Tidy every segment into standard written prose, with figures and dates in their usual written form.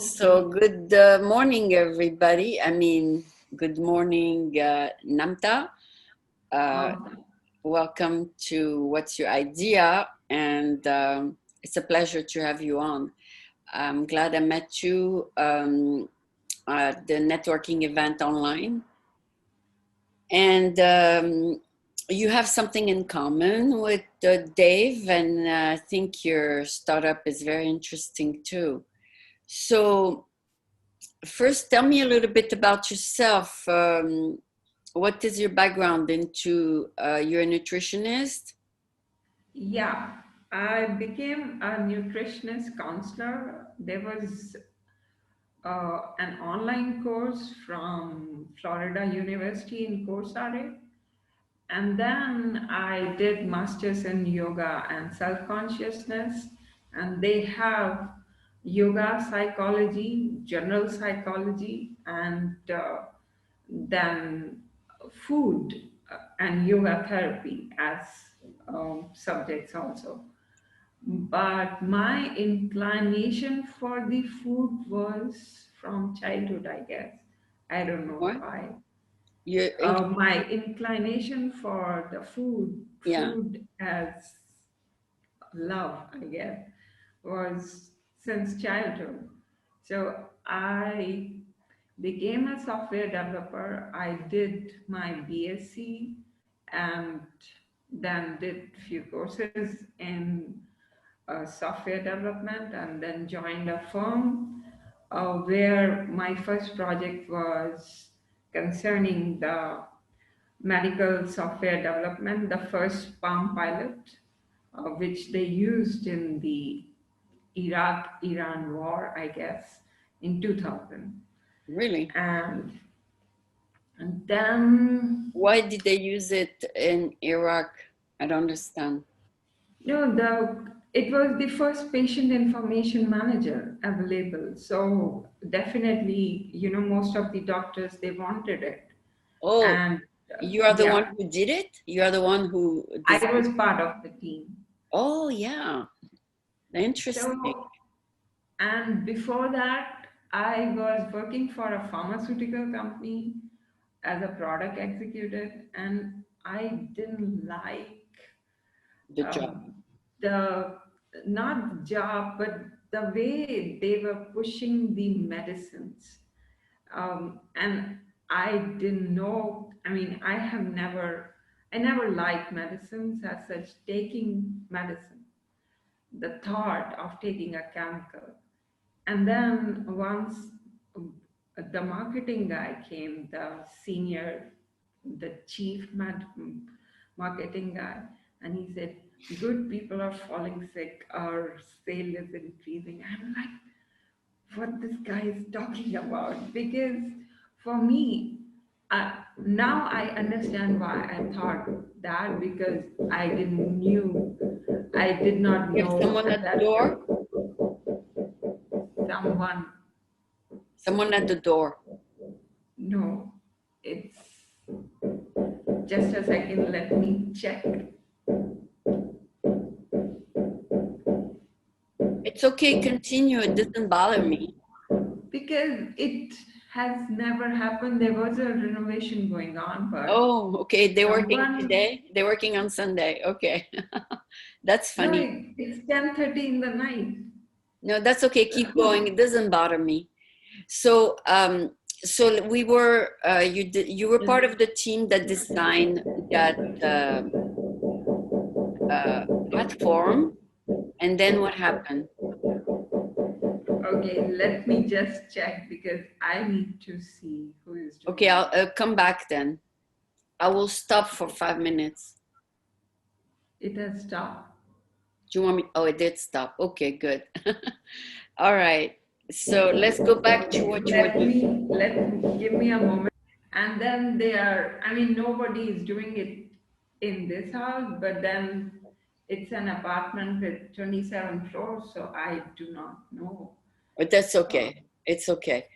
So good morning, everybody. I mean, good morning, Namta. Uh, Okay. Welcome to What's Your Idea? And it's a pleasure to have you on. I'm glad I met you at the networking event online. And you have something in common with Dave, and I think your startup is very interesting too. So, first, tell me a little bit about yourself. What is your background into? You're a nutritionist? Yeah, I became a nutritionist counselor. There was an online course from Florida University in Corsare. And then I did masters in yoga and self-consciousness. And they have yoga psychology, general psychology, and then food and yoga therapy as subjects also. But my inclination for the food was from childhood, I guess. I don't know What? why. You're My inclination for the yeah, food as love, I guess, was since childhood. So I became a software developer. I did my BSc and then did few courses in software development and then joined a firm where my first project was concerning the medical software development, the first Palm Pilot, which they used in the Iraq-Iran war, I guess, in 2000. really? And, and then, Why did they use it in Iraq? I don't understand. it was the first patient information manager available. So definitely, most of the doctors, they wanted it. Oh, And you are the one yeah, who did it? You are the one who I designed? was part of the team. Oh, yeah. Interesting. So, and before that, I was working for a pharmaceutical company as a product executive, and I didn't like The job. um, the not the job, but the way they were pushing the medicines. And I didn't know. I mean, I never liked medicines as such. Taking medicine, the thought of taking a chemical. And then once the marketing guy came, the chief marketing guy, and he said, "Good people are falling sick, our sale is increasing." I'm like, what this guy is talking about? Because for me, now I understand why I thought that because I did not You have know someone at at the that door? someone. Someone at the door. No, it's just a second. Let me check It's okay, continue. It doesn't bother me. because it has never happened. There was a renovation going on, but Oh, okay. They're working someone. today. They're working on Sunday. Okay. That's No, funny. it's 10:30 in the night. No, that's okay. Keep going. It doesn't bother me. So, so we were, you were part of the team that designed that platform. And then what happened? Okay, let me just check because I need to see who is Okay, doing I'll come back then. I will stop for 5 minutes. it. It has stopped. Do you want me? Oh, it did stop. Okay, good. All right. So let's go back to Okay, what you were doing. give me a moment. And then I mean, nobody is doing it in this house, but then it's an apartment with 27 floors, so I do not know. But that's Uh, okay. It's okay.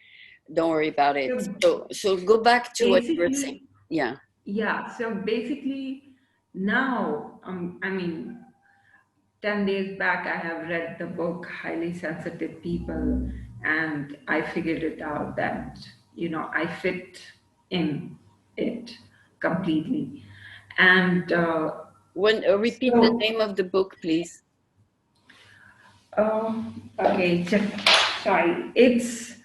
Don't worry about it. so So go back to what you were saying. basically, Yeah. yeah, so basically now, I mean, 10 days back, I have read the book Highly Sensitive People, and I figured it out that, I fit in it completely. And Repeat the so, name of the book, please. okay, sorry, it's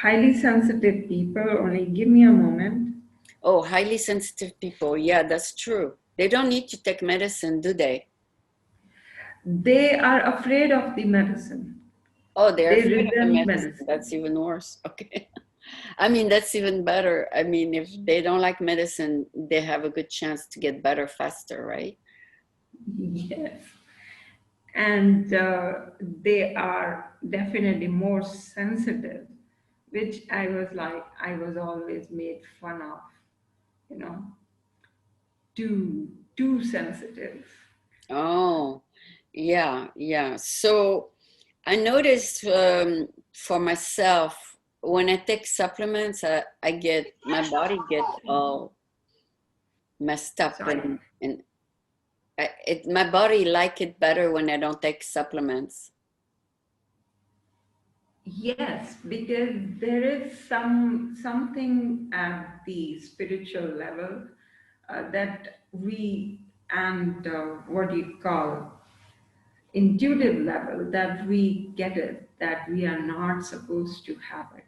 highly sensitive people. Only give me a moment. Oh, highly sensitive people. Yeah, that's true. They don't need to take medicine, do they? They are afraid of the medicine. Oh, they're They afraid of the resent medicine. That's medicine. even worse. Okay. I mean, that's even better. I mean, if they don't like medicine, they have a good chance to get better faster, right? Yes. And they are definitely more sensitive, which I was like, I was always made fun of, you know, too sensitive. Oh, yeah, yeah. So I noticed for myself when I take supplements, I get my body get all messed up, Sorry. and my body like it better when I don't take supplements. Yes, because there is something at the spiritual level that we and what do you call intuitive level that we get it that we are not supposed to have it,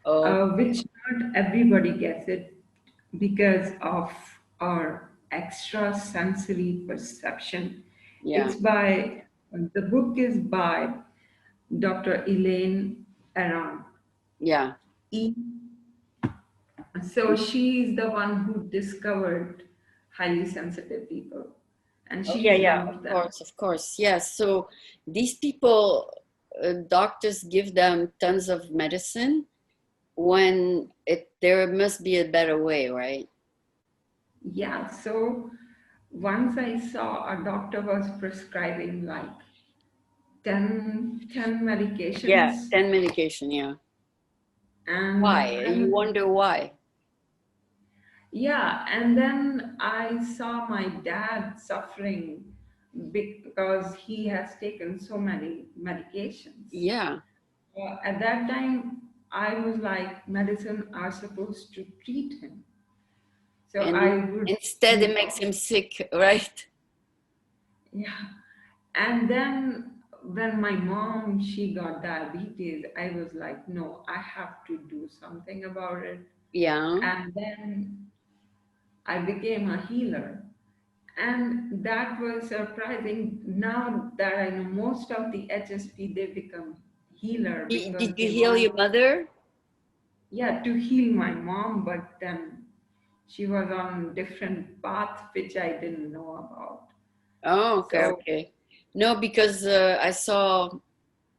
Oh, which not everybody gets it because of our extra sensory perception. yeah, It's by the book is by Dr. Elaine Aron. yeah. E. So she's the one who discovered highly sensitive people, and Oh, yeah, she's yeah. one Of of them. course, of course. Yes. So these people, doctors give them tons of medicine when there must be a better way, right? Yeah, so once I saw a doctor was prescribing like 10 Yeah, medications, 10 medication, yeah. and Why? I You was, wonder why? yeah, and then I saw my dad suffering because he has taken so many medications. Yeah. At that time, I was like, medicine are supposed to treat him. So And I would, instead it makes him sick, right? yeah. And then when my mom, she got diabetes, I was like, no, I have to do something about it. Yeah. And then I became a healer. And that was surprising. Now that I know most of the HSP, they become healer because Did you they heal want, your mother? yeah, to heal my mom, but then she was on different path which I didn't know about. Oh, okay, So okay. No, because I saw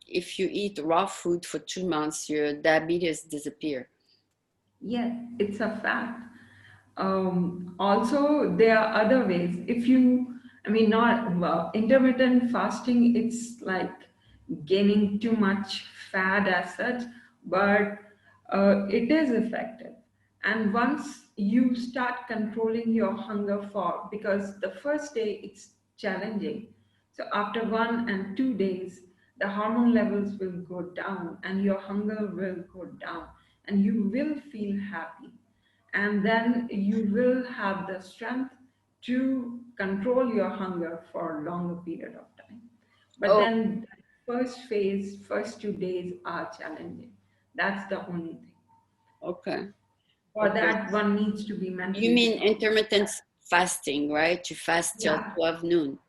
if you eat raw food for 2 months, your diabetes disappear. yes, it's a fact. Also, there are other ways. If you, I mean, not well, intermittent fasting, it's like gaining too much fat as such, but it is effective. And once you start controlling your hunger for, because the first day it's challenging. So after 1 and 2 days, the hormone levels will go down and your hunger will go down and you will feel happy, and then you will have the strength to control your hunger for a longer period of time. But Oh, then first phase, first 2 days are challenging. That's the only thing. okay. For Okay. that, one needs to be You mentally mean strong. intermittent fasting, right? You fast till Yeah. 12 noon.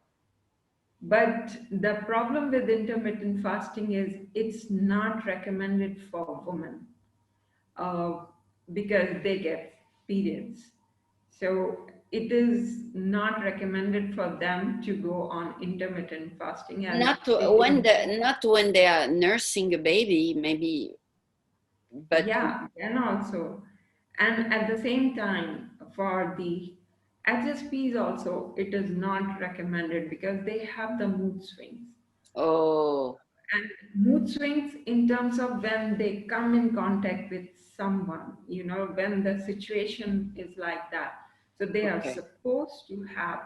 But the problem with intermittent fasting is it's not recommended for women uh, because they get periods. So it is not recommended for them to go on intermittent fasting as it involves. Not when they are nursing a baby, maybe, but Yeah, then also. And at the same time, for the HSPs also, it is not recommended because they have the mood swings. oh, And mood swings in terms of when they come in contact with someone, when the situation is like that. So they are okay. supposed to have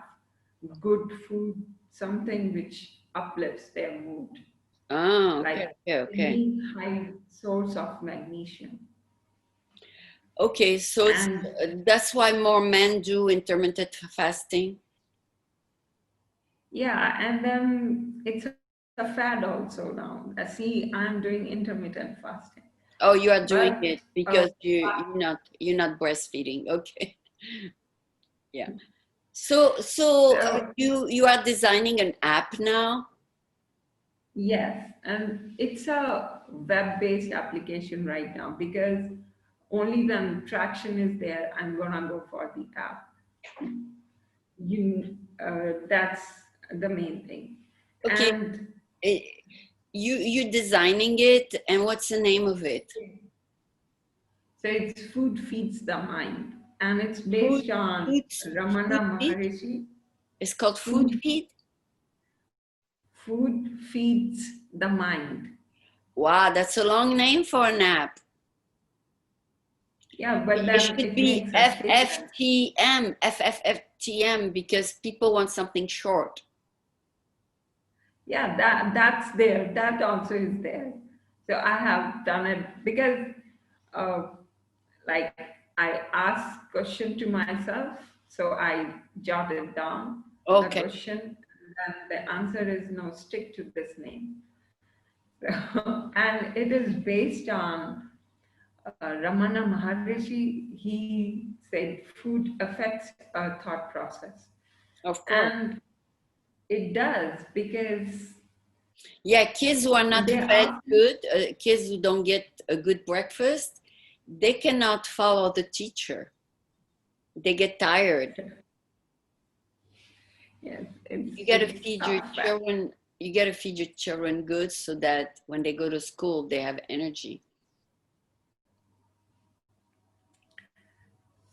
good food, something which uplifts their mood. Ah, okay, like okay, okay. any high source of magnesium. Okay, so And that's why more men do intermittent fasting. yeah, and then it's a fad also now. See, I'm doing intermittent fasting. Oh, you are But doing it because you're not breastfeeding. Okay. Yeah. So so you are designing an app now? yes, and it's a web-based application right now because only then traction is there. I'm gonna go for the app. That's the main thing. Okay. And eh, you designing it, and what's the name of it? so it's Food Feeds the Mind, and it's Food based on food Ramana feed? Maharishi. It's called food Food feed? Food Feeds the Mind. Wow, that's a long name for an app. Yeah, but It then should it be makes a statement. FFTM because people want something short. Yeah, that's there. That also is there. So I have done it because, uh, like, I ask question to myself. So I jotted down the Okay, question, and the answer is no. Stick to this name. So, and it is based on Ramana Maharishi. He said food affects our thought process, of course. and it does because Yeah, kids who are not there fed are good, kids who don't get a good breakfast, they cannot follow the teacher. They get tired. yes, You got to it's feed your tough. children. You got to feed your children good so that when they go to school, they have energy.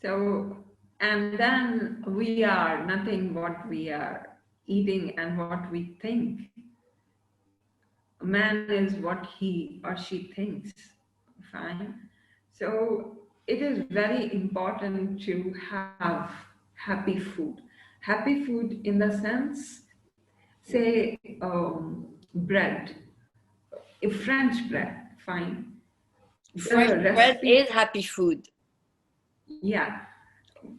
So, and then we are nothing what we are eating and what we think. Man is what he or she thinks. Fine. So it is very important to have happy food. Happy food in the sense, say, bread, a French bread, fine. Fresh The bread recipe, is happy food, yeah,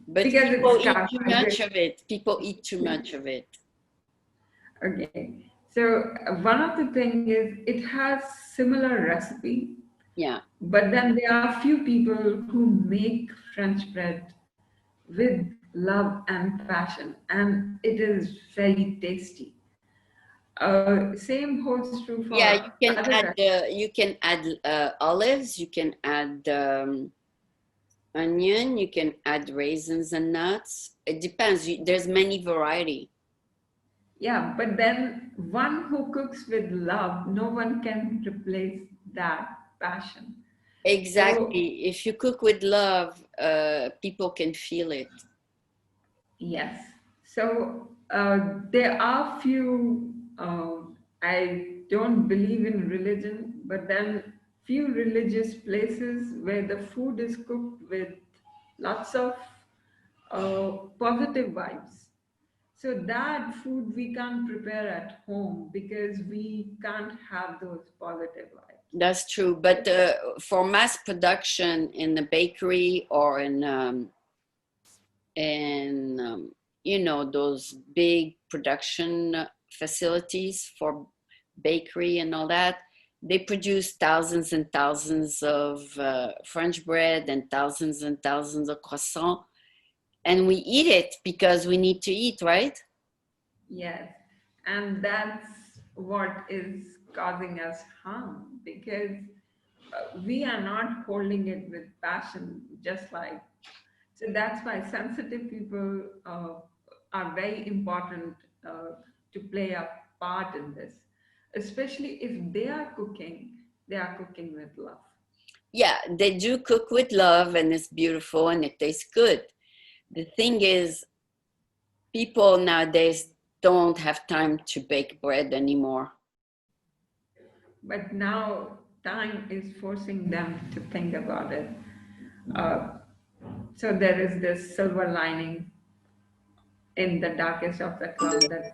but because people it's eat too much carbohydrate. of it. People eat too much of it. Okay. So one of the thing is it has similar recipe, Yeah, but then there are few people who make French bread with love and passion, and it is very tasty. Same holds true yeah. for other recipes. You can add olives. You can add onion. You can add raisins and nuts. It depends. There's many variety. Yeah, but then one who cooks with love, no one can replace that passion. So Exactly. If you cook with love, people can feel it. yes. So there are few, I don't believe in religion, but then few religious places where the food is cooked with lots of positive vibes. So that food we can't prepare at home because we can't have those positive vibes. That's true. But for mass production in the bakery or in those big production facilities for bakery and all that, they produce thousands and thousands of French bread and thousands of croissants, and we eat it because we need to eat, right? Yes, and that's what is causing us harm because we are not holding it with passion, just like. So that's why sensitive people are very important to play a part in this, especially if they are cooking with love. Yeah, they do cook with love and it's beautiful and it tastes good. The thing is, people nowadays don't have time to bake bread anymore. But now time is forcing them to think about it. Uh, so there is this silver lining in the darkest of the cloud that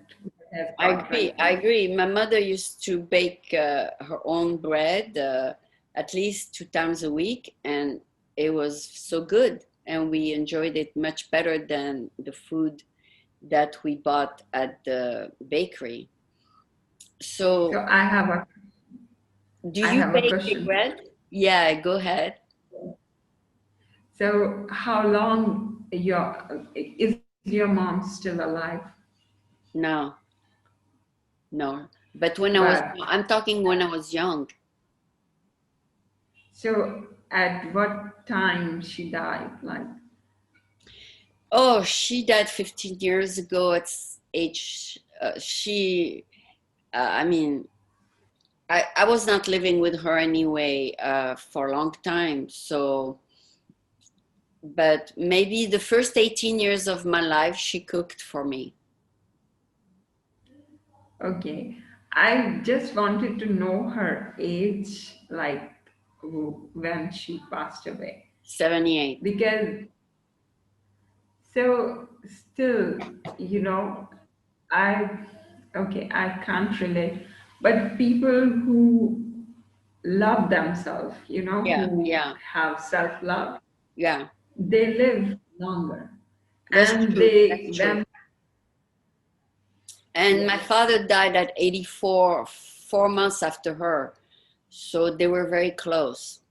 has I got agree. right I now. agree. My mother used to bake her own bread at least 2 times a week, and it was so good. And we enjoyed it much better than the food that we bought at the bakery. So So, do I you have a bake your question. bread? Yeah, go ahead. So how long is your mom still alive? No, no. But when I was, But I'm talking when I was young. so at what time she died? Like, Oh, she died 15 years ago. It's age, I mean, I was not living with her anyway for a long time. So, but maybe the first 18 years of my life, she cooked for me. okay, I just wanted to know her age, like when she passed away, 78. because so still, you know, I okay, I can't relate, but people who love themselves, Yeah, who yeah, have self-love, yeah. they live longer. That's And true. That's they, true. when, And my yes, father died at 84, 4 months after her. So they were very close.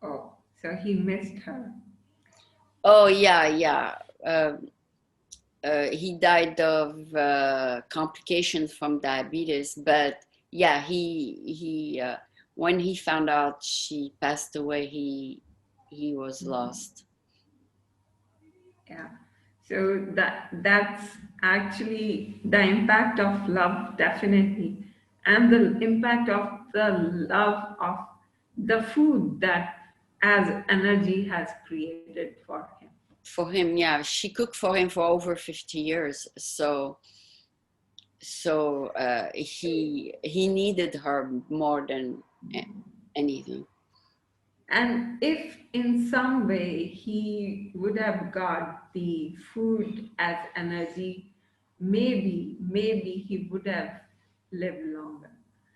oh, so he missed her. Oh, yeah, yeah. Uh, he died of complications from diabetes, but yeah, he when he found out she passed away, he was lost. Yeah. So that's actually the impact of love, definitely, and the impact of the love of the food that as energy has created for him. For him, yeah, she cooked for him for over 50 years. So he needed her more than anything. And if in some way he would have got the food as energy, maybe he would have lived longer,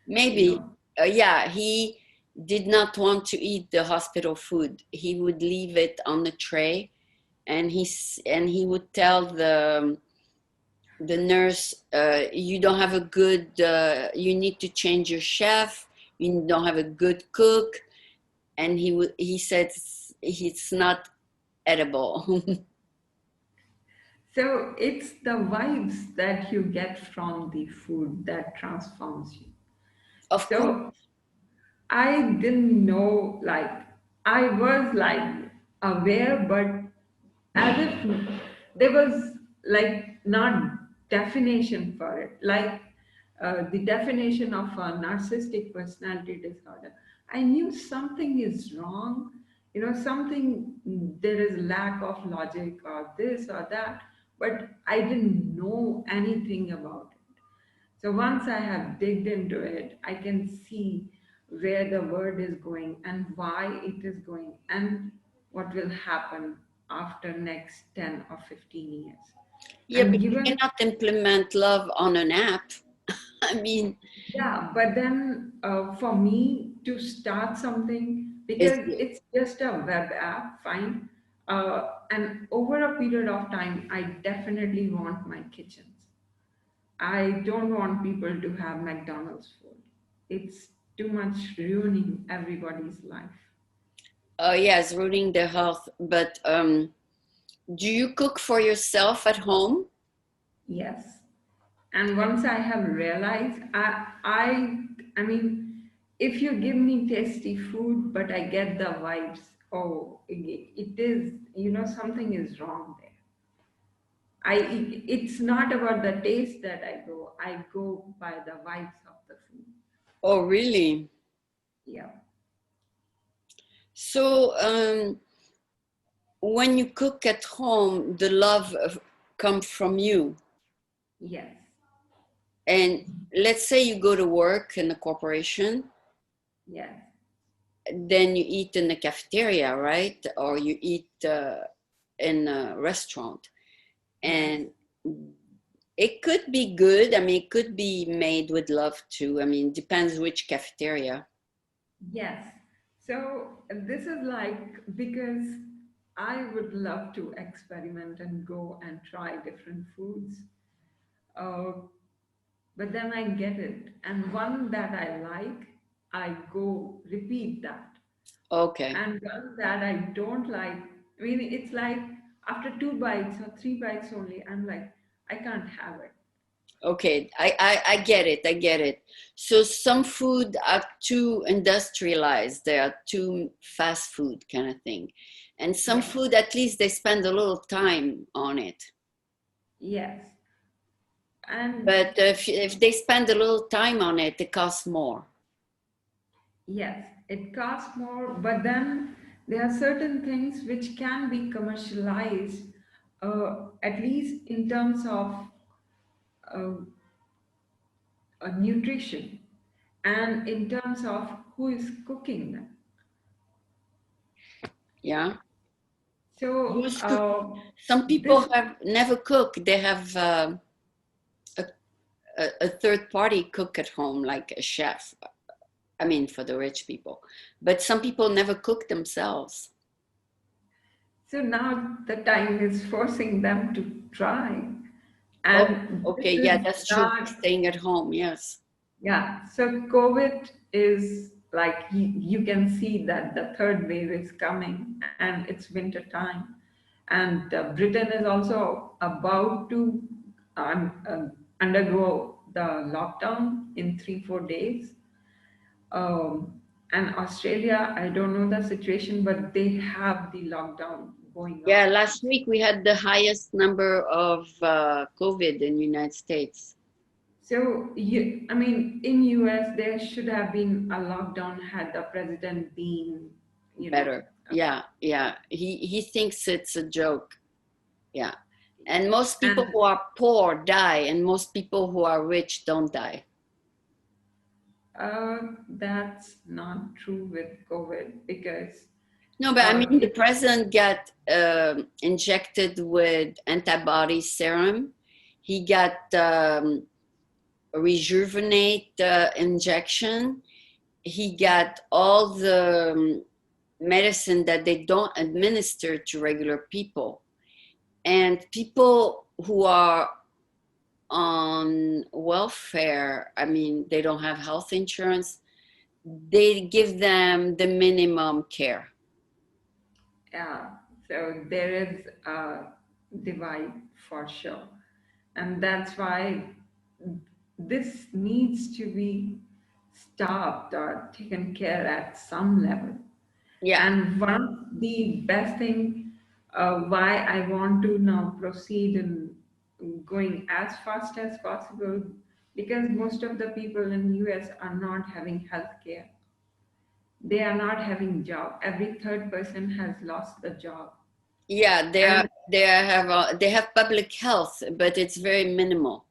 you Maybe, know. yeah, he did not want to eat the hospital food. He would leave it on the tray, and he would tell the nurse, "You don't have a good. You need to change your chef. You don't have a good cook." And he said it's not edible. So it's the vibes that you get from the food that transforms you. Of course, So I didn't know, like, I was like aware, but as if there was like not definition for it, like the definition of a narcissistic personality disorder. I knew something is wrong, something, there is lack of logic or this or that, but I didn't know anything about it. So once I have digged into it, I can see where the word is going and why it is going and what will happen after next 10 or 15 years. yeah, And but you given, cannot implement love on an app. I mean, yeah, but then for me to start something, is because it's just a web app, fine. And over a period of time, I definitely want my kitchens. I don't want people to have McDonald's food. It's too much ruining everybody's life. yes, ruining their health. But do you cook for yourself at home? Yes. And once I have realized, I mean, if you give me tasty food, but I get the vibes, oh, it is, something is wrong there. It's not about the taste that I go by the vibes of the food. Oh, really? Yeah. So, when you cook at home, the love comes from you. Yes. And let's say you go to work in a corporation, Yes. then you eat in the cafeteria, right? Or you eat in a restaurant. Yes. And It could be good. I mean, it could be made with love too. I mean, depends which cafeteria. Yes. So this is like because I would love to experiment and go and try different foods. Uh, but then I get it. And one that I like, I go repeat that. Okay. And one that I don't like, I mean, it's like after two bites or three bites only, I'm like, I can't have it. Okay, I get it. I get it. So some food are too industrialized. They are too fast food kind of thing. And some Yes, food, at least they spend a little time on it. yes. And But if they spend a little time on it, it costs more. yes, it costs more, but then there are certain things which can be commercialized, at least in terms of uh, nutrition and in terms of who is cooking them. Yeah. So Who's cook? Some this, people have never cooked. They have a, a third party cook at home, like a chef. I mean, for the rich people. But some people never cook themselves. so now the time is forcing them to try, Oh, and this okay. Yeah, is that's true. By not. staying at home. Yes. Yeah, so COVID is like you can see that the third wave is coming and it's winter time. And Britain is also about to undergo the lockdown in 3, 4 days. And Australia, I don't know the situation, but they have the lockdown going Yeah, on. last week we had the highest number of COVID in the United States. So, I mean, in US, there should have been a lockdown had the president been, you know, Better. Yeah, yeah. He thinks it's a joke. Yeah. And most people and who are poor die, and most people who are rich don't die. that's not true with COVID because No, but I mean, the it, president got injected with antibody serum. He got a rejuvenate injection. He got all the medicine that they don't administer to regular people. And people who are on welfare, I mean, they don't have health insurance, they give them the minimum care. yeah, so there is a divide for sure. And that's why this needs to be stopped or taken care at some level. Yeah. And one of the best thing why I want to now proceed in going as fast as possible because most of the people in US are not having health care. They are not having job. Every third person has lost the job. Yeah, And they have public health, but it's very minimal.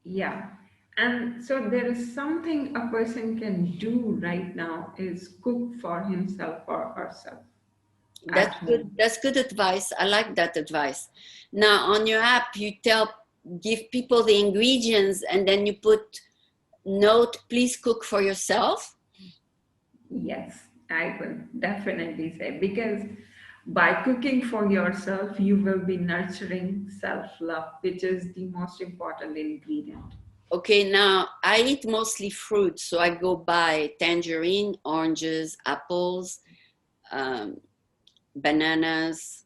yeah. And so there is something a person can do right now is cook for himself or herself at That's good. home. That's good advice. I like that advice. Now on your app, you give people the ingredients, and then you put note, please cook for yourself. Yes, I will definitely say because by cooking for yourself, you will be nurturing self love, which is the most important ingredient. Okay, now I eat mostly fruit, so I go buy tangerine, oranges, apples, um, bananas,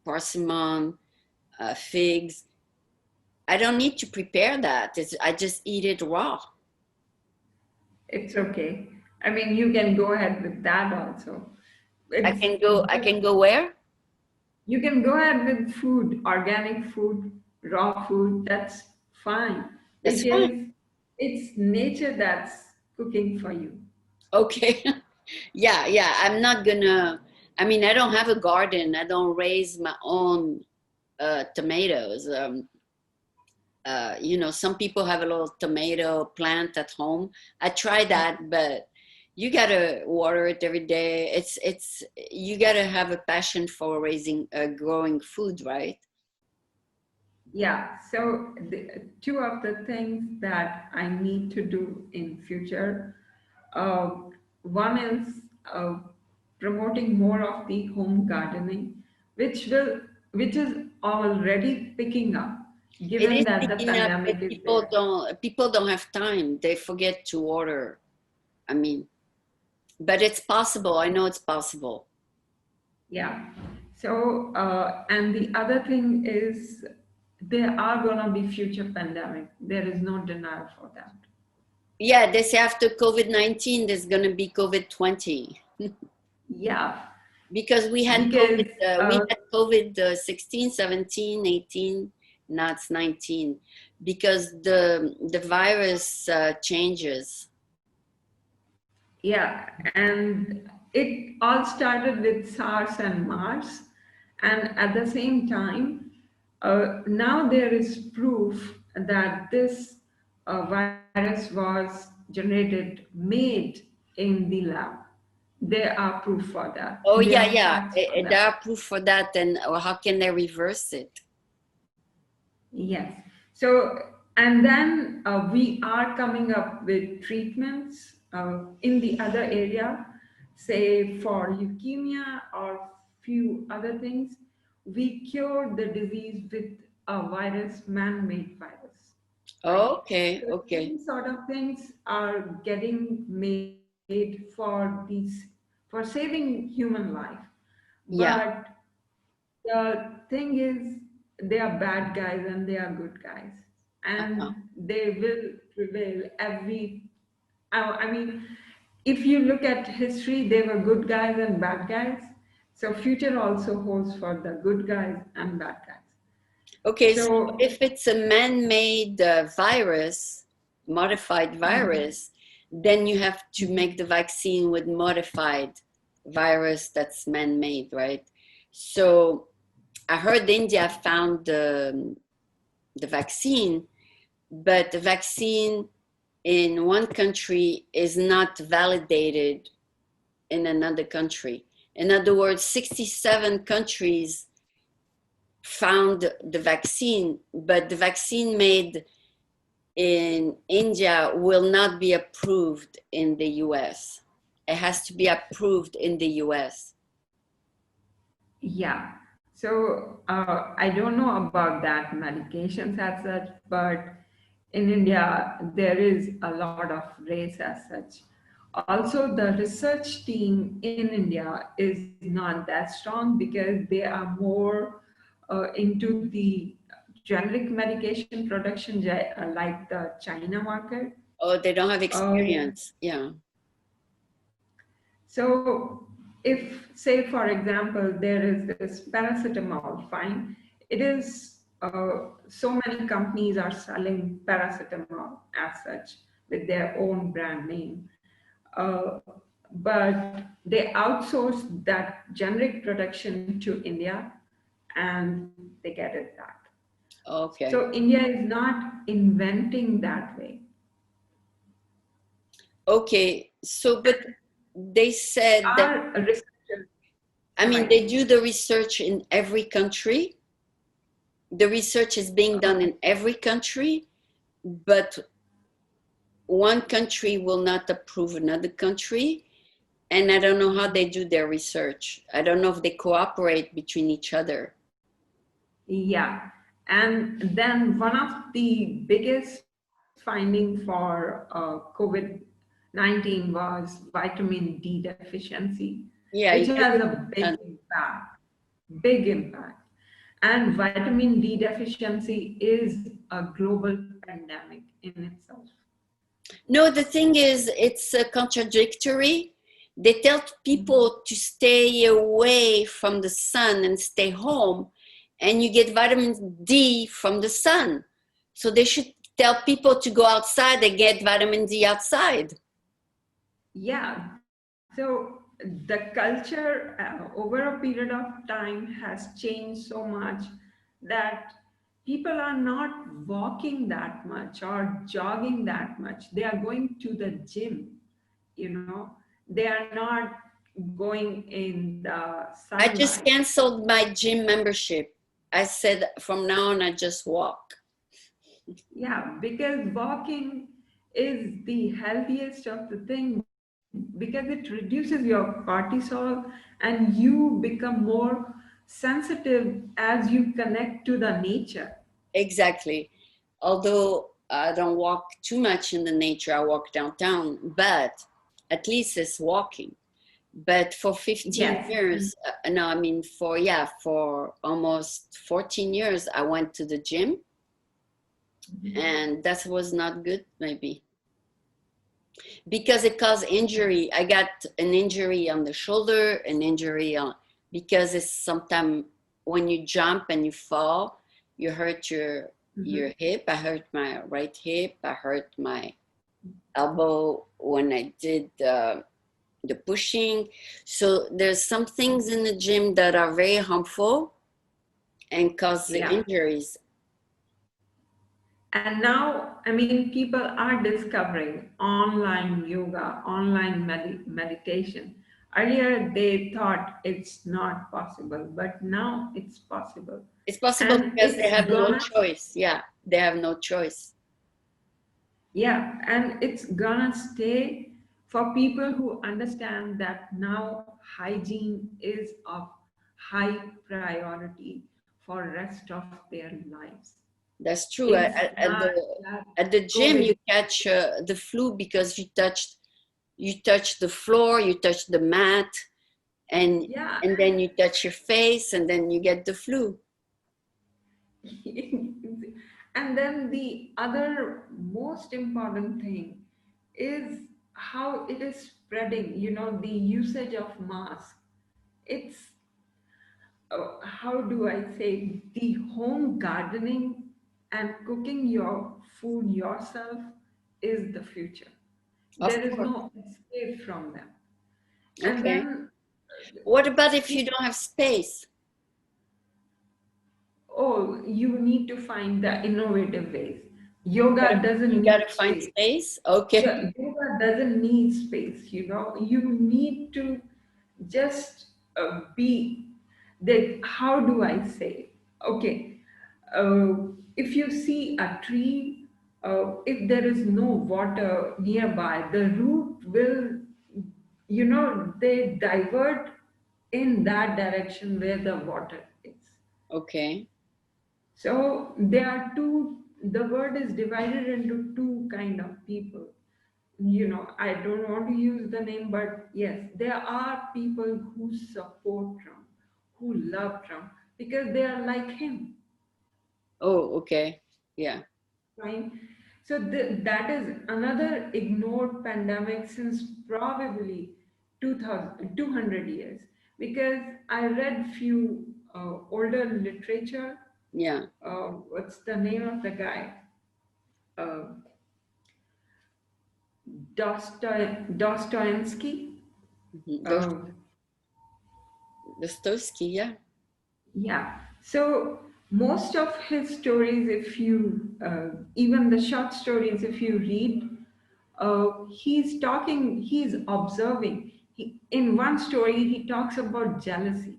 persimmon, figs. I don't need to prepare that. I just eat it raw. It's okay. I mean, you can go ahead with that also. It's I can go where? you can go ahead with food, organic food, raw food. That's fine That's fine. because it's nature that's cooking for you. Okay. Yeah, yeah. I'm not gonna, I mean, I don't have a garden. I don't raise my own tomatoes. Some people have a little tomato plant at home. I try that, but you gotta water it every day. You gotta have a passion for growing food, right? Yeah, so two of the things that I need to do in future, uh, one is promoting more of the home gardening, which will which is already picking up, It given is that the picking up, pandemic but is there. people don't have time. They forget to order. I mean, but it's possible. I know it's possible. Yeah. So, and the other thing is there are gonna be future pandemic. There is no denial for that. Yeah, they say after COVID-19, there's gonna be COVID-20 Yeah, because because we had COVID 16, 17, 18, now it's 19 because the virus changes. yeah, and it all started with SARS and MARS, and at the same time, now there is proof that this virus was generated, made in the lab. There are proof for that. Oh There yeah, are yeah. facts for There that. are proof for that, and how can they reverse it? Yes. So, and then we are coming up with treatments in the other area, say for leukemia or few other things. We cure the disease with a virus, man-made virus, right? Okay, So okay. these sort of things are getting made for saving human life. But Yeah. the thing is, they are bad guys and they are good guys, Uh-huh. and they will prevail every. I mean, if you look at history, they were good guys and bad guys. So future also holds for the good guys and bad guys. Okay, so So if it's a man-made virus, modified virus, then you have to make the vaccine with modified virus that's man-made, right? So I heard India found the vaccine, but the vaccine in one country is not validated in another country. In other words, 67 countries found the vaccine, but the vaccine made in India will not be approved in the US. It has to be approved in the US. yeah. So I don't know about that medications as such, but in India there is a lot of race as such. Also, the research team in India is not that strong because they are more into the generic medication production, like the China market. Oh, they don't have Uh, experience. Yeah. So, if, say, for example, there is this paracetamol, fine, it is so many companies are selling paracetamol as such with their own brand name. Uh, but they outsource that generic production to India and they get it back. Okay. So, India is not inventing that way. Okay. So, but they said that, Our researchers, I mean, right? they do the research in every country. The research is being done in every country, but one country will not approve another country. And I don't know how they do their research. I don't know if they cooperate between each other. Yeah. And then one of the biggest finding for COVID-19 was vitamin D deficiency, Yeah, which in has every a country. big impact. And vitamin D deficiency is a global pandemic in itself. No, the thing is, it's contradictory. They tell people to stay away from the sun and stay home, and you get vitamin D from the sun. So they should tell people to go outside and get vitamin D outside. Yeah. So the culture over a period of time has changed so much that people are not walking that much or jogging that much. They are going to the gym, you know, they are not going in the I just sunlight. canceled my gym membership. I said from now on I just walk. Yeah, because walking is the healthiest of the thing because it reduces your cortisol and you become more sensitive as you connect to the nature. Exactly. Although I don't walk too much in the nature, I walk downtown, but at least it's walking. But for 15 Yes. years, no, I mean, for almost 14 years, I went to the gym, and that was not good, maybe, because it caused injury. I got an injury on the shoulder, an injury on, because it's sometimes when you jump and you fall, you hurt your hip. I hurt my right hip. I hurt my elbow when I did the pushing. So there's some things in the gym that are very harmful and cause the Yeah. injuries. And now, I mean, people are discovering online yoga, online meditation. Earlier, they thought it's not possible, but now it's possible. It's possible And because they it's have no gonna, choice. Yeah, they have no choice. yeah, and it's gonna stay for people who understand that now hygiene is of high priority for rest of their lives. That's true. It's not that At the gym, you COVID. catch the flu because you touch the floor, you touch the mat, and Yeah. and then you touch your face, and then you get the flu. And then the other most important thing is how it is spreading, the usage of mask. It's, how do I say, the home gardening and cooking your food yourself is the future. Of There is course. no escape from them. And Okay. then, What about if you see, don't have space? oh, you need to find the innovative ways. You gotta, Yoga you doesn't gotta need find space. space. Okay. Yeah, yoga doesn't need space, you need to just be that. How do I say? Okay, uh, if you see a tree, if there is no water nearby, the root will, they divert in that direction where the water is. Okay. So there are two, the world is divided into two kind of people. I don't want to use the name, but yes, there are people who support Trump, who love Trump because they are like him, Oh, okay. Yeah. right? So that is another ignored pandemic since probably 2000, 200 years. Because I read few older literature. Yeah. What's the name of the guy? Uh, Dostoevsky. Mhm. Uh, Dostoevsky. Yeah. yeah. So most of his stories, if you even the short stories, if you read, he's observing. In one story, he talks about jealousy,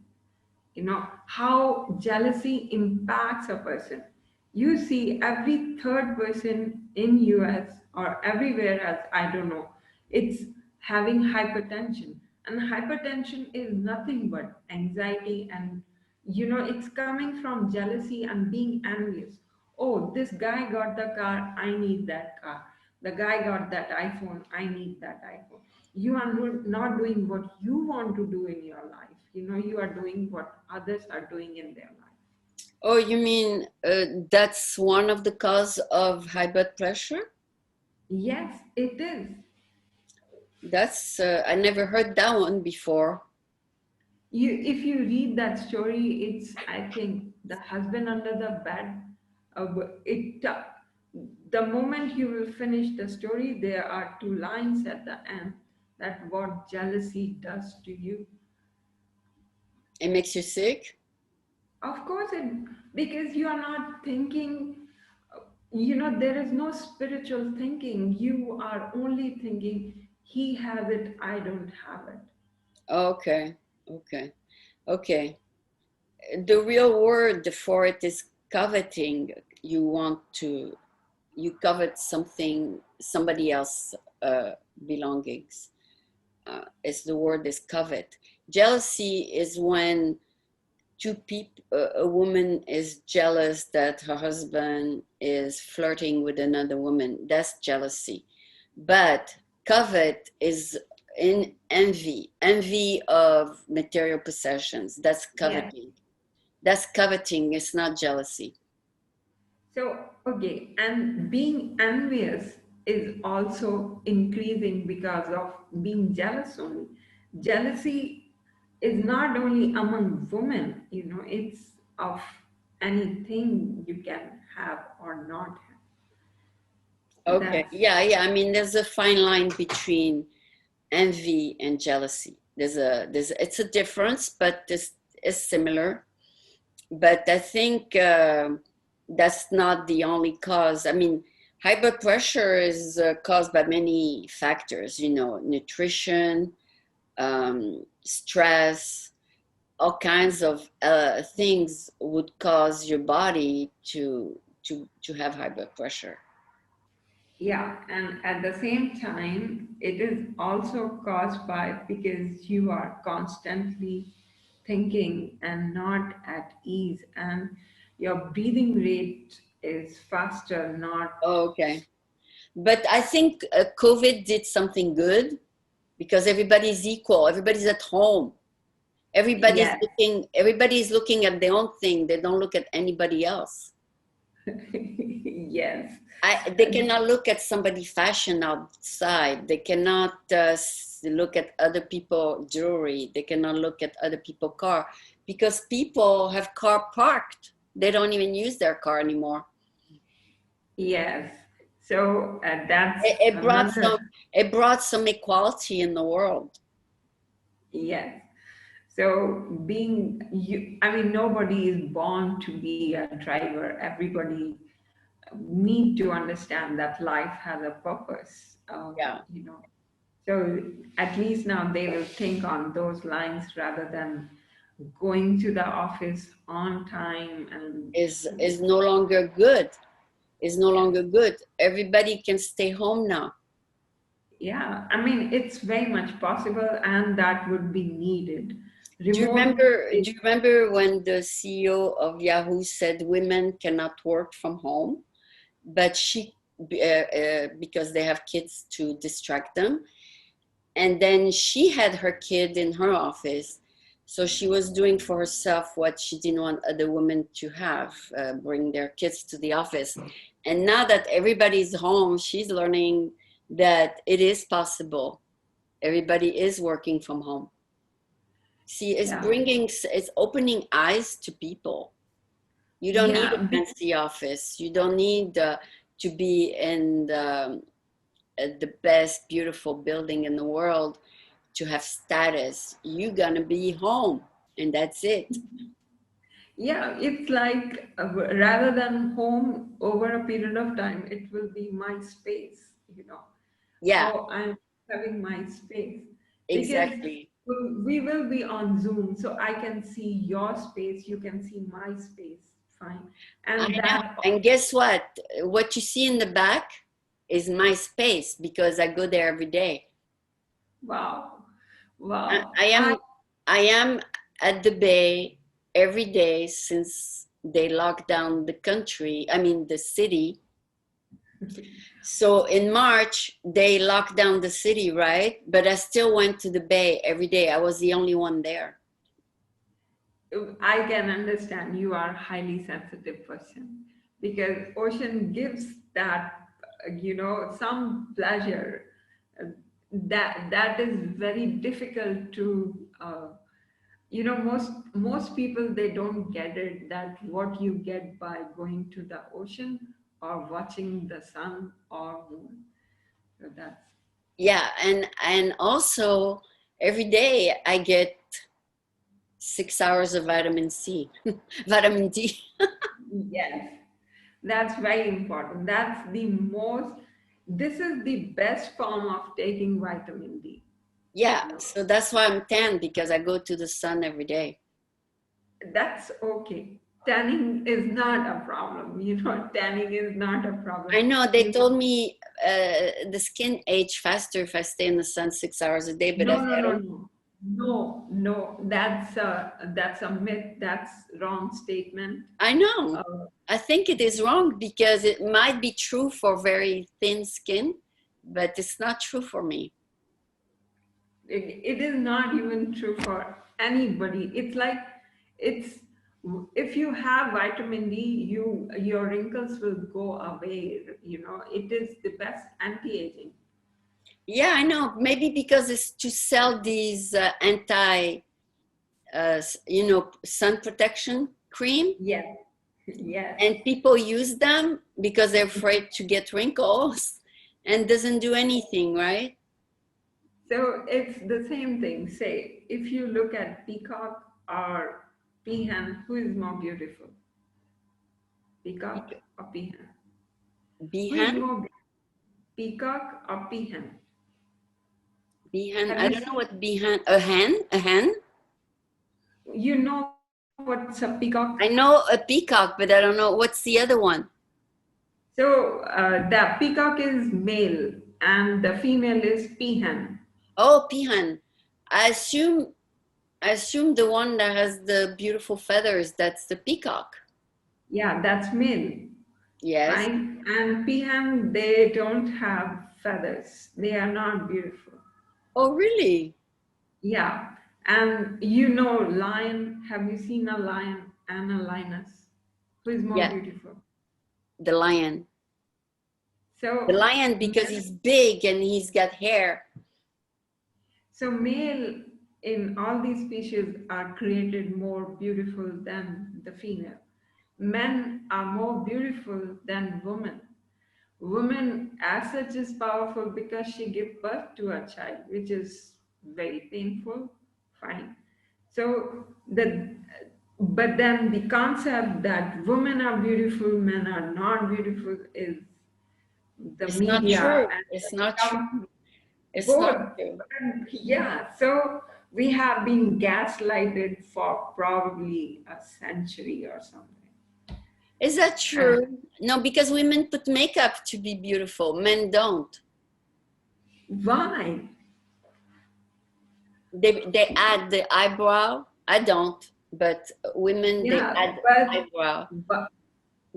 how jealousy impacts a person. You see every third person in US or everywhere else, I don't know, it's having hypertension, and hypertension is nothing but anxiety, and it's coming from jealousy and being envious. Oh, this guy got the car, I need that car. The guy got that iPhone, I need that iPhone. You are not doing what you want to do in your life. You are doing what others are doing in their life. Oh, you mean that's one of the cause of high blood pressure? Yes, it is. That's I never heard that one before. If you read that story, it's, I think, the husband under the bed. It The moment you will finish the story, there are two lines at the end, that what jealousy does to you. It makes you sick. Of course, because you are not thinking, there is no spiritual thinking. You are only thinking, he has it, I don't have it. Okay. Okay. Okay. the real word for it is coveting. You covet something, somebody else belongings. Is the word is covet. Jealousy is when two people, a woman is jealous that her husband is flirting with another woman. That's jealousy. But covet is in envy of material possessions. That's Yes. coveting. That's coveting. It's not jealousy. So, okay, and being envious is also increasing because of being jealous only. Jealousy is not only among women, it's of anything you can have or not have. Okay. That's, Yeah. I mean, there's a fine line between envy and jealousy. It's a difference, but this is similar. But I think that's not the only cause. I mean, high blood pressure is caused by many factors, nutrition, stress, all kinds of things would cause your body to have high blood pressure. yeah, and at the same time, it is also caused by because you are constantly thinking and not at ease, and your breathing rate is faster, not. Okay. But I think COVID did something good because everybody's equal. Everybody's at home. Yes. Everybody's looking at their own thing. They don't look at anybody else. Yes. They cannot look at somebody fashion outside. They cannot look at other people jewelry. They cannot look at other people car because people have car parked. They don't even use their car anymore. Yes. So that's It, it brought another. some it brought some equality in the world. Yes. So being you, I mean, nobody is born to be a driver. Everybody need to understand that life has a purpose. Yeah, So at least now they will think on those lines rather than going to the office on time and is no longer good. Is no yes. longer good. Everybody can stay home now. Yeah, I mean, it's very much possible and that would be needed. Remote, Do you remember when the CEO of Yahoo said women cannot work from home, but because they have kids to distract them, and then she had her kid in her office, so she was doing for herself what she didn't want other women to have, bring their kids to the office. And now that everybody's home, she's learning that it is possible. Everybody is working from home. See, yeah, it's opening eyes to people. You don't need a yeah, fancy office. You don't need to be in the best, beautiful building in the world to have status. You're gonna be home, and that's it. yeah. It's like rather than home over a period of time, it will be my space, Yeah, how I'm having my space. Because exactly. we will be on Zoom, so I can see your space, you can see my space, fine. I And know. that, And guess what? What you see in the back is my space because I go there every day. wow, I, wow. I am I am at the bay every day since they locked down the country. I mean the city. So in March they locked down the city, right? But I still went to the bay every day. I was the only one there. I can understand you are a highly sensitive person because ocean gives that, some pleasure. That is very difficult to, most people they don't get it that what you get by going to the ocean or watching the sun or moon. So that's Yeah, and also every day I get 6 hours of vitamin C, vitamin D. yes. That's very important. This is the best form of taking vitamin D. Yeah, You know. so that's why I'm tan because I go to the sun every day. that's okay. Tanning is not a problem. Tanning is not a problem. I know they You told me the skin age faster if I stay in the sun 6 hours a day, but No, I no, no, don't. no. No, no, that's a myth. That's wrong statement. I know. Uh, I think it is wrong because it might be true for very thin skin, but it's not true for me. it is not even true for anybody. It's like it's if you have vitamin D, your wrinkles will go away. It is the best anti-aging. Yeah, I know. Maybe because it's to sell these sun protection cream, Yes, yes. and people use them because they're afraid to get wrinkles, and doesn't do anything, right? So it's the same thing. Say, if you look at peacock or peahen, who is more beautiful? Peacock or peahen? Who is Behan, more peacock or peahen? behan. Have I you don't know seen? what behan. A hen. You know what's a peacock? I know a peacock, but I don't know what's the other one. So the peacock is male and the female is peahen. Oh, peahan. I assume I assume the one that has the beautiful feathers, that's the peacock. Yeah, that's male. Yes. Fine. And peahen, they don't have feathers. They are not beautiful. Oh, really? Yeah. And lion. Have you seen a lion and a lioness? Who is more Yeah, beautiful? the lion. The So, lion because he's big and he's got hair. so male in all these species are created more beautiful than the female. Men are more beautiful than women. Woman as such is powerful because she gives birth to a child, which is very painful. Fine. So but then the concept that women are beautiful, men are not beautiful is the It's not media true. and It's the not true. government, It's not both. true. And yeah, so we have been gaslighted for probably a century or something. Is that And true? No, because women put makeup to be beautiful. Men don't. why? They add the eyebrow. I don't, but women they Yeah, add eyebrow but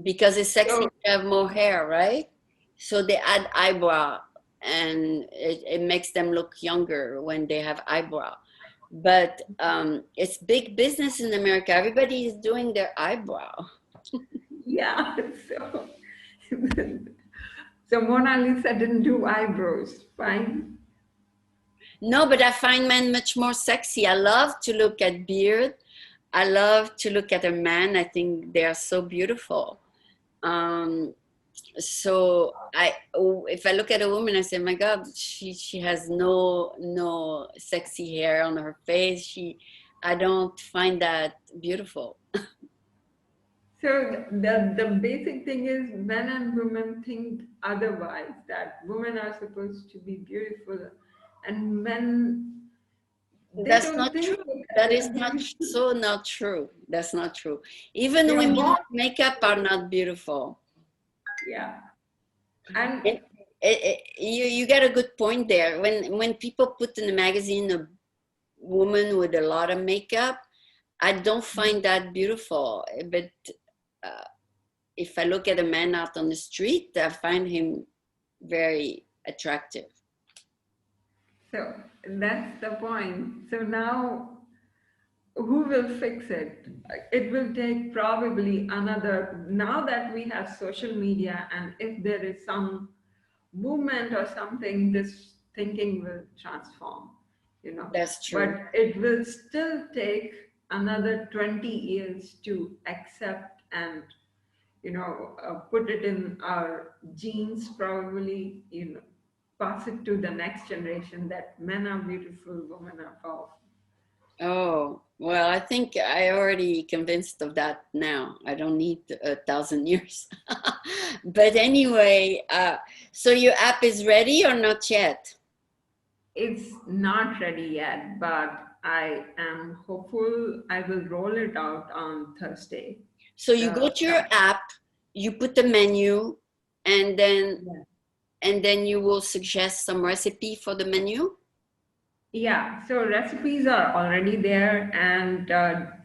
because it's sexy so to have more hair, right? So they add eyebrow, and it makes them look younger when they have eyebrow. But it's big business in America. Everybody is doing their eyebrow. yeah, so so Mona Lisa didn't do eyebrows. Fine. No, but I find men much more sexy. I love to look at beard. I love to look at a man. I think they are so beautiful. Um, so if I look at a woman, I say, my God, she has no sexy hair on her face. I don't find that beautiful. So the basic thing is men and women think otherwise, that women are supposed to be beautiful and men, they That's don't not think true. that That they is are not beautiful. so not true. That's not true. Even They're women more, with makeup are not beautiful. yeah. And And you got a good point there. When people put in the magazine a woman with a lot of makeup, I don't find that beautiful. But uh, if I look at a man out on the street, I find him very attractive. so that's the point. So now who will fix it? It will take probably another, now that we have social media, and if there is some movement or something, this thinking will transform. That's But true. it will still take another 20 years to accept and put it in our genes, probably pass it to the next generation that men are beautiful, women are powerful. Oh, well, I think I already convinced of that now. I don't need 1,000 years. But anyway, so your app is ready or not yet? It's not ready yet, but I am hopeful I will roll it out on Thursday. So you go The to your app, you put the menu, and then yeah. you will suggest some recipe for the menu. Yeah, so recipes are already there, and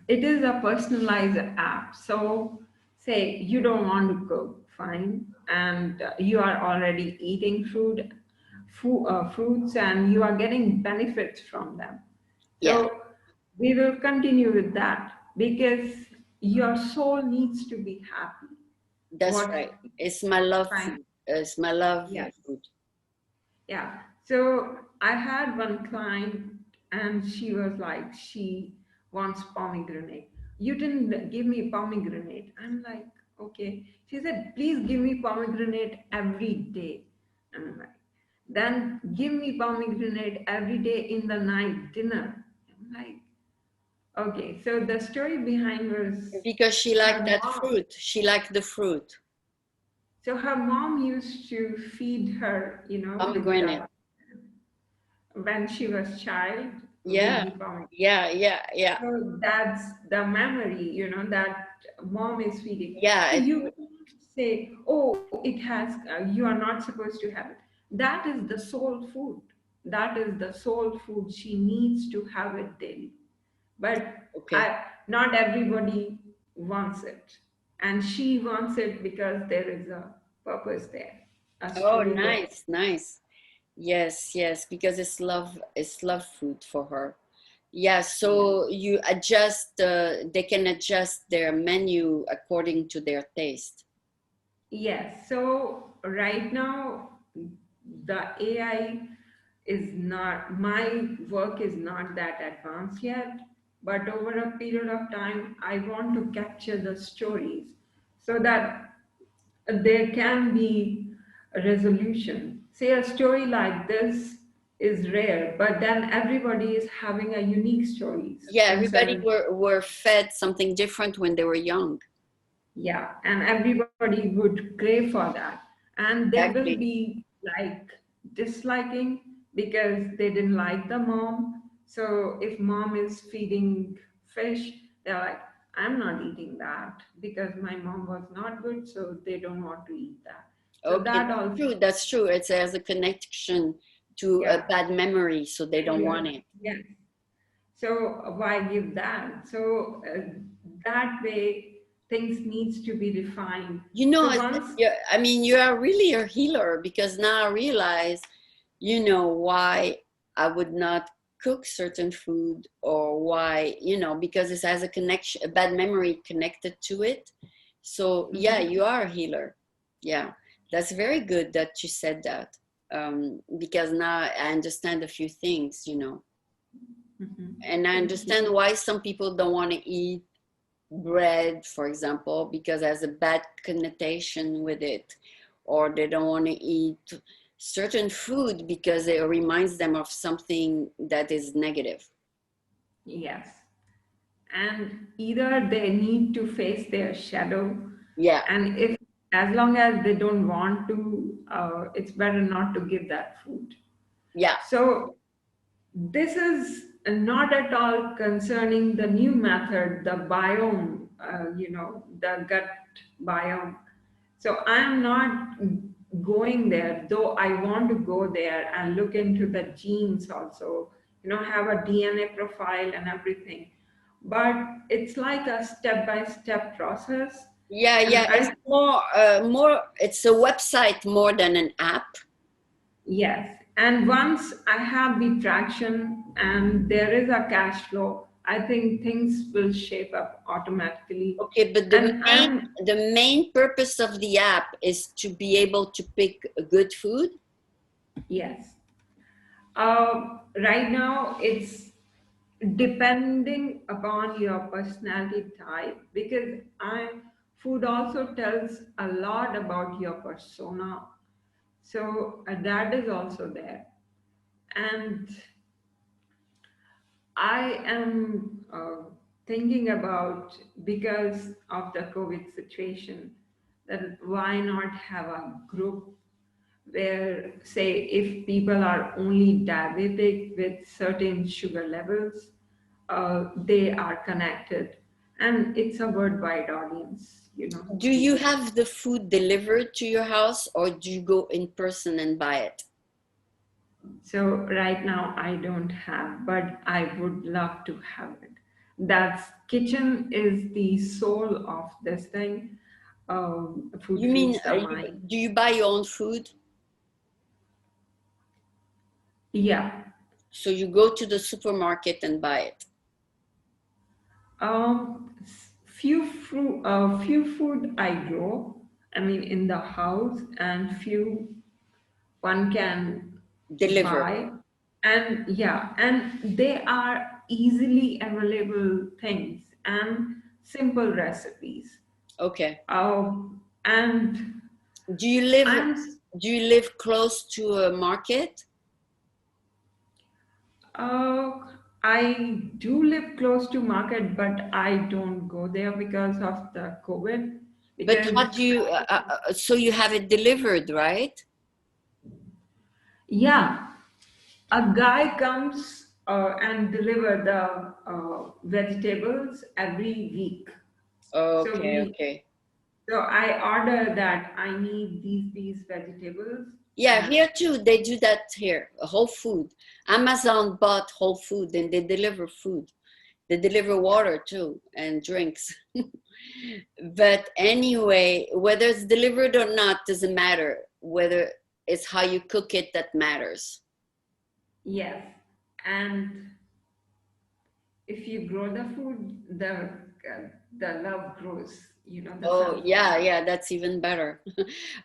it is a personalized app. So, say you don't want to cook, fine, and you are already eating fruits, and you are getting benefits from them. Yeah, So, we will continue with that because your soul needs to be happy. that's What? right. It's my love Fine. food. It's my love Yes. food. Yeah. So I had one client and she was like, she wants pomegranate. You didn't give me pomegranate. I'm like, okay. She said, please give me pomegranate every day. I'm like, then give me pomegranate every day in the night dinner. I'm like, okay. So the story behind was Because she her liked that mom. fruit. She liked the fruit. So her mom used to feed her, with Pomegranate. when she was child with Yeah, the pomegranate. yeah, yeah, yeah. So that's the memory, that mom is feeding. Yeah, So you say, oh, it has, you are not supposed to have it. That is the soul food. That is the soul food. She needs to have it daily. But okay. not everybody wants it. And she wants it because there is a purpose there, a Oh, story there. nice, nice. Yes, yes, because it's love food for her. Yeah, Yeah. so you adjust, they can adjust their menu according to their taste. Yes. So right now, the AI is not, my work is not that advanced yet, but over a period of time, I want to capture the stories so that there can be a resolution. Say a story like this is rare, but then everybody is having a unique stories Yeah, everybody concerning. were fed something different when they were young. Yeah, and everybody would crave for that. And there will Exactly. be like disliking because they didn't like the mom. So if mom is feeding fish, they're like, I'm not eating that because my mom was not good, so they don't want to eat that. So Okay, that that's also, true. That's true. It has a connection to a yeah, bad memory, so they don't want similar. it. Yeah. So why give that? So that way things needs to be refined. You know, So once, I mean, you are really a healer because now I realize, why I would not cook certain food or why, because it has a connection, a bad memory connected to it. So, yeah, mhm, you are a healer. Yeah, that's very good that you said that, because now I understand a few things. mhm. And I Thank you. understand why some people don't want to eat bread, for example, because it has a bad connotation with it, or they don't want to eat certain food because it reminds them of something that is negative. Yes. And either they need to face their shadow, Yeah, and if as long as they don't want to, it's better not to give that food. yeah, So this is not at all concerning the new method, the biome, the gut biome. So I'm not going there, though I want to go there and look into the genes also, have a DNA profile and everything. But it's like a step by step process. yeah, And yeah. It's more. It's a website more than an app. yes, and once I have the traction and there is a cash flow, I think things will shape up automatically. Okay, but the And main I'm, the main purpose of the app is to be able to pick good food. yes. Right now, it's depending upon your personality type because food also tells a lot about your persona. So that is also there. And I am thinking about, because of the COVID situation, that why not have a group where, say, if people are only diabetic with certain sugar levels, they are connected. And it's a worldwide audience, Do you people. have the food delivered to your house, or do you go in person and buy it? So right now I don't have, but I would love to have it. That's kitchen is the soul of this thing. Food You mean, feeds the mind. do you buy your own food? Yeah. So you go to the supermarket and buy it. Few food I grow. I mean, in the house, and few one can Deliver. buy. And yeah, and they are easily available things and simple recipes. Okay. And Do you live I'm do you live close to a market? uh, I do live close to market, but I don't go there because of the COVID. But Because what do you so you have it delivered, right? yeah, a guy comes and deliver the vegetables every week. So Okay, we okay. so I order that I need these vegetables. Yeah, And here too, they do that here. Whole Food. Amazon bought Whole Food and they deliver food. They deliver water too and drinks. But anyway, whether it's delivered or not doesn't matter. Whether it's how you cook it that matters. yes, and if you grow the food, the love grows. The Oh, sunflower. yeah, yeah, that's even better.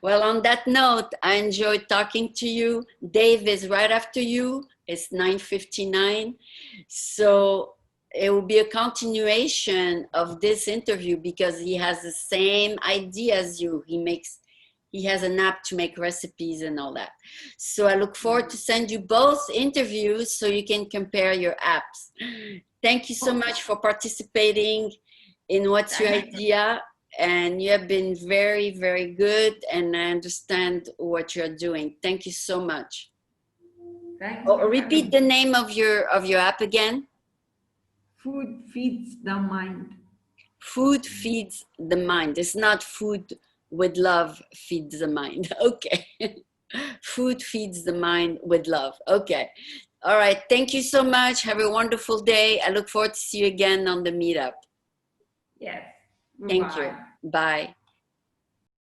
Well, on that note, I enjoyed talking to you. Dave is right after you. It's 9:59. So it will be a continuation of this interview because he has the same idea as you. He has an app to make recipes and all that. So I look forward to send you both interviews so you can compare your apps. Thank you so Okay, much for participating in What's Your thank Idea? And you have been very, very good, and I understand what you're doing. Thank you so much. thanks Oh, for having repeat me. the name of your app again. Food feeds the mind. Food feeds the mind. It's not food with love feeds the mind. Okay. Food feeds the mind with love. Okay. All right. Thank you so much. Have a wonderful day. I look forward to see you again on the meetup. Yes. Bye Thank you. bye. Bye.